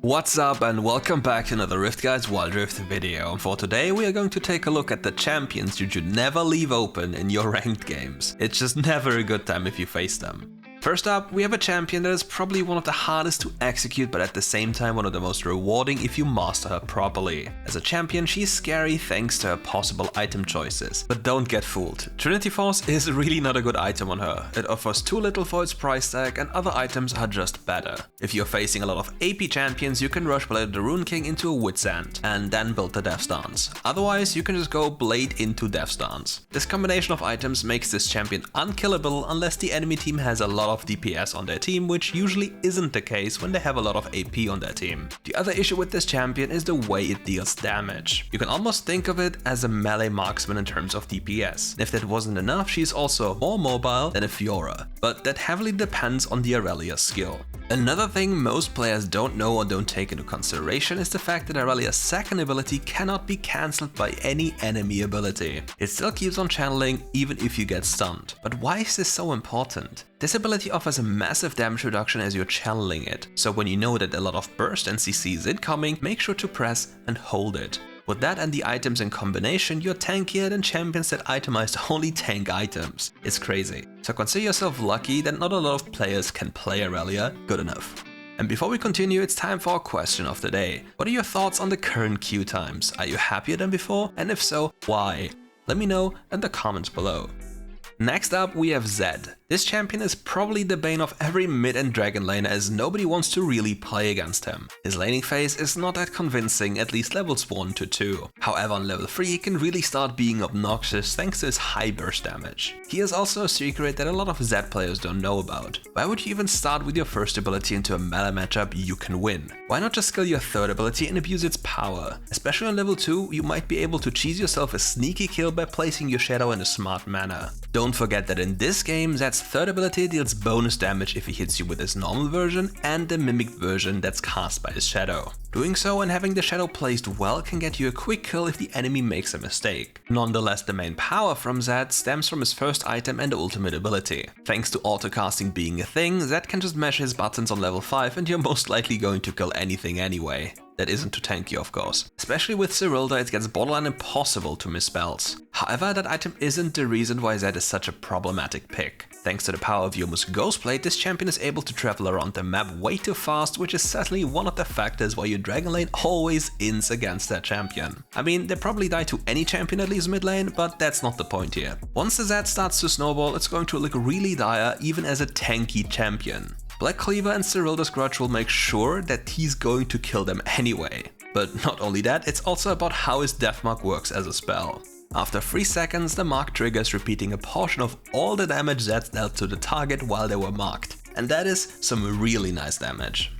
What's up and welcome back to another RiftGuides WildRift video. For today we are going to take a look at the champions you should never leave open in your ranked games. It's just never a good time if you face them. First up, we have a champion that is probably one of the hardest to execute, but at the same time one of the most rewarding if you master her properly. As a champion, she is scary thanks to her possible item choices. But don't get fooled. Trinity Force is really not a good item on her. It offers too little for its price tag and other items are just better. If you're facing a lot of AP champions, you can rush Blade of the Rune King into a Wit's End and then build the Death Stance. Otherwise, you can just go Blade into Death Stance. This combination of items makes this champion unkillable unless the enemy team has a lot of DPS on their team, which usually isn't the case when they have a lot of AP on their team. The other issue with this champion is the way it deals damage. You can almost think of it as a melee marksman in terms of DPS. And if that wasn't enough, she's also more mobile than a Fiora, but that heavily depends on the Irelia skill. Another thing most players don't know or don't take into consideration is the fact that Irelia's second ability cannot be cancelled by any enemy ability. It still keeps on channeling even if you get stunned. But why is this so important? This ability offers a massive damage reduction as you're channeling it, so when you know that a lot of burst NCC is incoming, make sure to press and hold it. With that and the items in combination, you're tankier than champions that itemize only tank items. It's crazy. So consider yourself lucky that not a lot of players can play Irelia good enough. And before we continue, it's time for our question of the day. What are your thoughts on the current queue times? Are you happier than before? And if so, why? Let me know in the comments below. Next up, we have Zed. This champion is probably the bane of every mid and dragon laner as nobody wants to really play against him. His laning phase is not that convincing, at least levels 1 to 2. However, on level 3 he can really start being obnoxious thanks to his high burst damage. He is also a secret that a lot of Zed players don't know about. Why would you even start with your first ability into a melee matchup you can win? Why not just skill your third ability and abuse its power? Especially on level 2, you might be able to cheese yourself a sneaky kill by placing your shadow in a smart manner. Don't forget that in this game, Zed's third ability deals bonus damage if he hits you with his normal version and the mimicked version that's cast by his shadow. Doing so and having the shadow placed well can get you a quick kill if the enemy makes a mistake. Nonetheless, the main power from Zed stems from his first item and the ultimate ability. Thanks to autocasting being a thing, Zed can just mash his buttons on level 5 and you're most likely going to kill anything anyway. That isn't too tanky, of course. Especially with Cyrilda, it gets borderline impossible to miss spells. However, that item isn't the reason why Zed is such a problematic pick. Thanks to the power of Youmuu's Ghostblade, this champion is able to travel around the map way too fast, which is certainly one of the factors why your Dragon lane always ins against that champion. I mean, they probably die to any champion that leaves mid lane, but that's not the point here. Once the Zed starts to snowball, it's going to look really dire even as a tanky champion. Black Cleaver and Cyrilda's Grudge will make sure that he's going to kill them anyway. But not only that, it's also about how his Deathmark works as a spell. After 3 seconds, the mark triggers, repeating a portion of all the damage Zed dealt to the target while they were marked. And that is some really nice damage.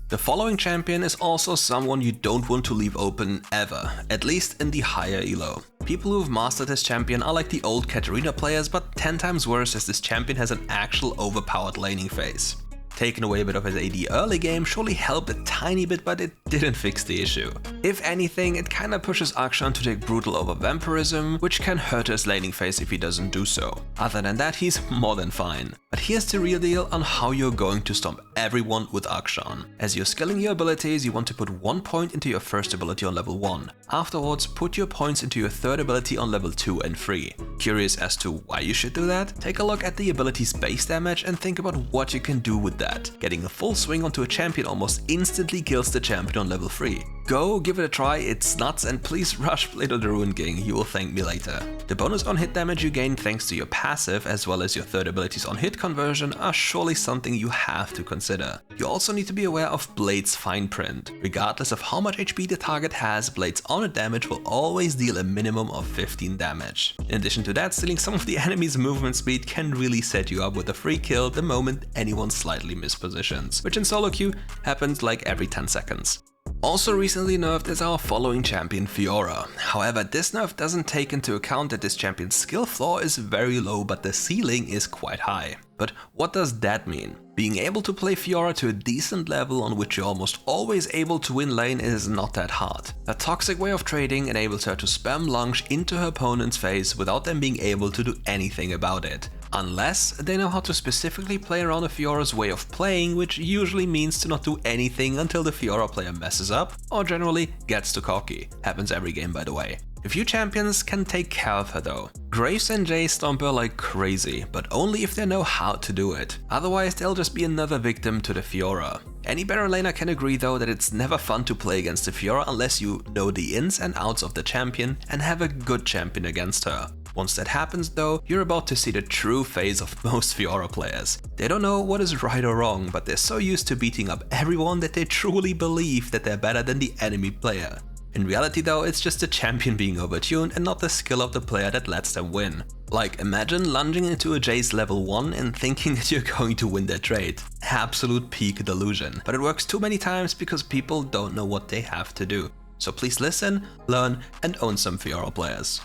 The following champion is also someone you don't want to leave open ever, at least in the higher elo. People who've mastered this champion are like the old Katarina players, but 10 times worse as this champion has an actual overpowered laning phase. Taking away a bit of his AD early game surely helped a tiny bit, but it didn't fix the issue. If anything, it kinda pushes Akshan to take Brutal over Vampirism, which can hurt his laning phase if he doesn't do so. Other than that, he's more than fine. But here's the real deal on how you're going to stomp everyone with Akshan. As you're skilling your abilities, you want to put 1 point into your first ability on level 1. Afterwards, put your points into your third ability on level 2 and 3. Curious as to why you should do that? Take a look at the ability's base damage and think about what you can do with that. Getting a full swing onto a champion almost instantly kills the champion on level 3. Go, give it a try, it's nuts, and please rush Blade of the Rune King, you will thank me later. The bonus on hit damage you gain thanks to your passive as well as your third abilities on hit conversion are surely something you have to consider. You also need to be aware of Blade's fine print. Regardless of how much HP the target has, Blade's on-hit damage will always deal a minimum of 15 damage. In addition to that, stealing some of the enemy's movement speed can really set you up with a free kill the moment anyone slightly mispositions, which in solo queue happens like every 10 seconds. Also recently nerfed is our following champion Fiora. However, this nerf doesn't take into account that this champion's skill floor is very low but the ceiling is quite high. But what does that mean? Being able to play Fiora to a decent level on which you're almost always able to win lane is not that hard. A toxic way of trading enables her to spam lunge into her opponent's face without them being able to do anything about it. Unless they know how to specifically play around a Fiora's way of playing, which usually means to not do anything until the Fiora player messes up or generally gets too cocky. Happens every game, by the way. A few champions can take care of her though. Graves and Jayce stomp her like crazy, but only if they know how to do it. Otherwise they'll just be another victim to the Fiora. Any better laner can agree though that it's never fun to play against the Fiora unless you know the ins and outs of the champion and have a good champion against her. Once that happens though, you're about to see the true face of most Fiora players. They don't know what is right or wrong, but they're so used to beating up everyone that they truly believe that they're better than the enemy player. In reality though, it's just the champion being overtuned and not the skill of the player that lets them win. Like, imagine lunging into a Jayce level 1 and thinking that you're going to win that trade. Absolute peak delusion. But it works too many times because people don't know what they have to do. So please listen, learn and own some Fiora players.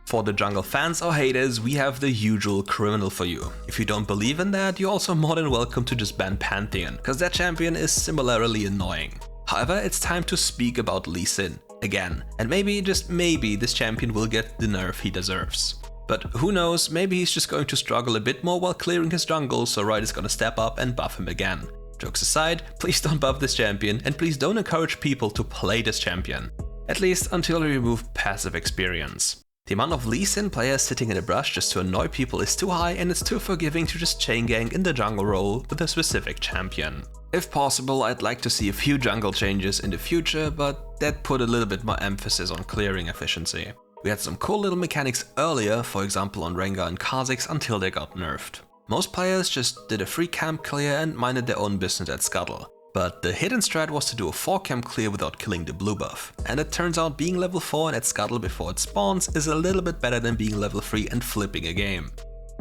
For the jungle fans or haters, we have the usual criminal for you. If you don't believe in that, you're also more than welcome to just ban Pantheon, cause that champion is similarly annoying. However, it's time to speak about Lee Sin again, and maybe, just maybe, this champion will get the nerf he deserves. But who knows, maybe he's just going to struggle a bit more while clearing his jungle, so Riot is gonna step up and buff him again. Jokes aside, please don't buff this champion, and please don't encourage people to play this champion. At least until you remove passive experience. The amount of Lee Sin players sitting in a brush just to annoy people is too high, and it's too forgiving to just chain gang in the jungle role with a specific champion. If possible, I'd like to see a few jungle changes in the future, but that put a little bit more emphasis on clearing efficiency. We had some cool little mechanics earlier, for example on Rengar and Kha'Zix, until they got nerfed. Most players just did a free camp clear and minded their own business at Scuttle. But the hidden strat was to do a 4 camp clear without killing the blue buff. And it turns out being level 4 and at Scuttle before it spawns is a little bit better than being level 3 and flipping a game.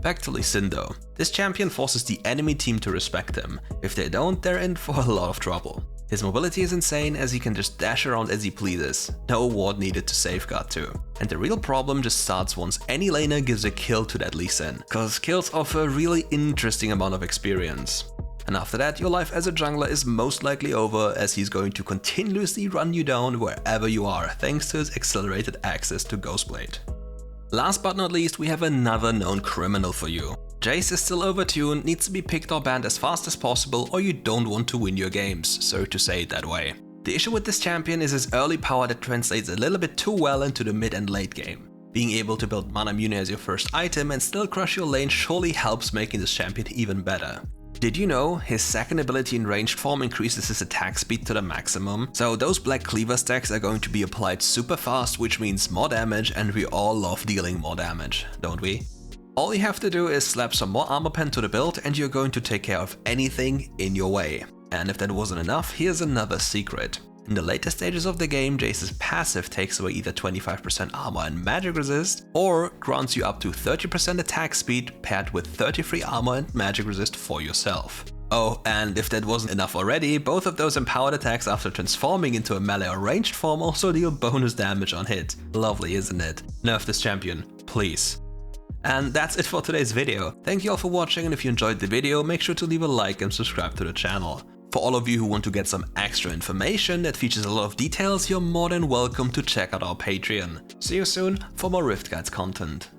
Back to Lee Sin though. This champion forces the enemy team to respect him. If they don't, they're in for a lot of trouble. His mobility is insane as he can just dash around as he pleases. No ward needed to safeguard too. And the real problem just starts once any laner gives a kill to that Lee Sin, cause kills offer a really interesting amount of experience. And after that, your life as a jungler is most likely over, as he's going to continuously run you down wherever you are thanks to his accelerated access to Ghostblade. Last but not least, we have another known criminal for you. Jayce is still overtuned, needs to be picked or banned as fast as possible, or you don't want to win your games, sorry to say it that way. The issue with this champion is his early power that translates a little bit too well into the mid and late game. Being able to build Mana Mune as your first item and still crush your lane surely helps making this champion even better. Did you know his second ability in ranged form increases his attack speed to the maximum? So those black cleaver stacks are going to be applied super fast, which means more damage, and we all love dealing more damage, don't we? All you have to do is slap some more armor pen to the build and you're going to take care of anything in your way. And if that wasn't enough, here's another secret. In the later stages of the game, Jayce's passive takes away either 25% armor and magic resist, or grants you up to 30% attack speed paired with 33 armor and magic resist for yourself. Oh, and if that wasn't enough already, both of those empowered attacks after transforming into a melee or ranged form also deal bonus damage on hit. Lovely, isn't it? Nerf this champion, please. And that's it for today's video. Thank you all for watching, and if you enjoyed the video, make sure to leave a like and subscribe to the channel. For all of you who want to get some extra information that features a lot of details, you're more than welcome to check out our Patreon. See you soon for more RiftGuides content.